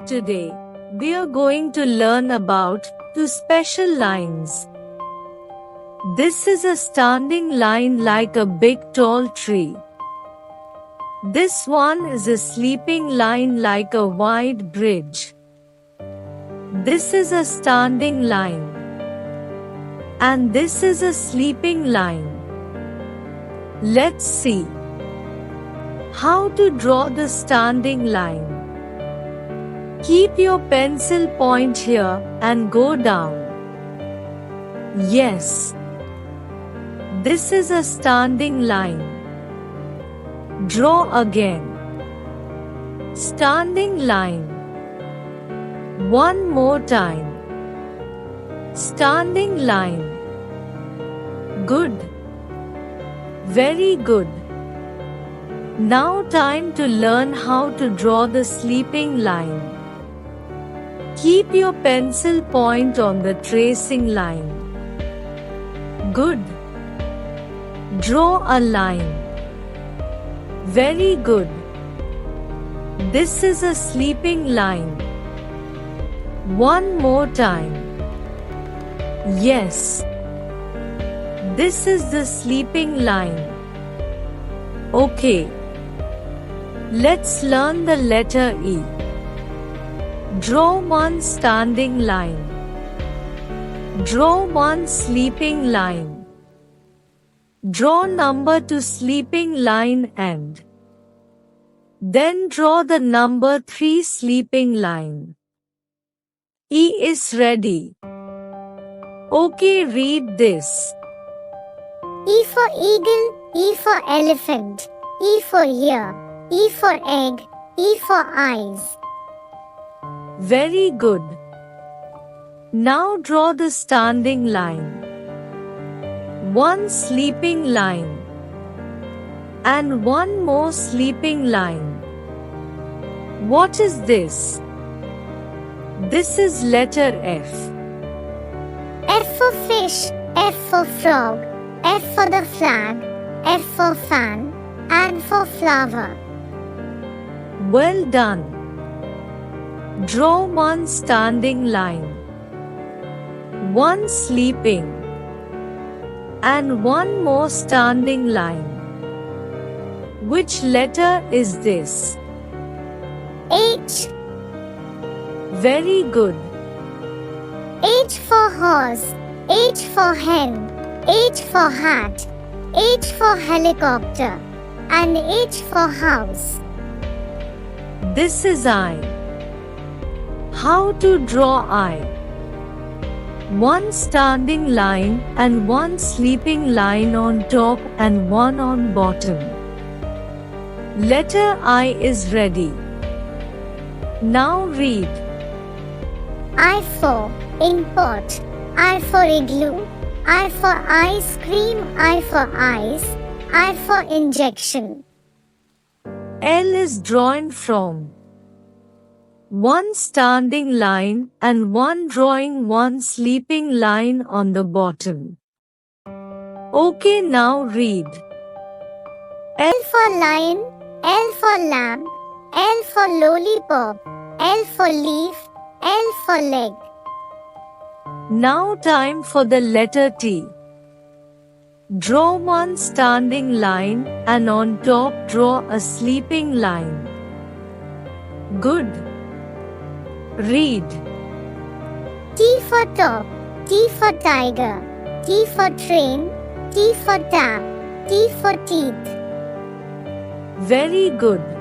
Today, we are going to learn about two special lines. This is a standing line like a big tall tree. This one is a sleeping line like a wide bridge. This is a standing line. And this is a sleeping line. Let's see how to draw the standing line. Keep your pencil point here and go down. Yes, this is a standing line. Draw again. Standing line. One more time. Standing line. Good. Very good. Now time to learn how to draw the sleeping line. Keep your pencil point on the tracing line. Good. Draw a line. Very good. This is a sleeping line. One more time. Yes. This is the sleeping line. Okay. Let's learn the letter E. Draw one standing line. Draw one sleeping line. Draw number 2 sleeping line end. Then draw the number 3 sleeping line. E is ready. Okay, read this. E for eagle, E for elephant, E for ear, E for egg, E for eyes. Very good. Now draw the standing line. One sleeping line. And one more sleeping line. What is this? This is letter F. F for fish, F for frog, F for the flag, F for fan, and for flower. Well done. Draw one standing line. One sleeping. And one more standing line. Which letter is this? H. Very good. H for horse, H for hen, H for hat, H for helicopter, and H for house. This is I. How to draw I? One standing line and one sleeping line on top and one on bottom. Letter I is ready. Now read. I for import, I for igloo, I for ice cream, I for ice, I for injection. L is drawn from one standing line and one drawing one sleeping line on the bottom. Okay, now read. L for lion, L for lamb, L for lollipop, L for leaf, L for leg. Now time for the letter T. Draw one standing line and on top draw a sleeping line. Good. Read. T for top, T for tiger, T for train, T for tap, T for teeth. Very good.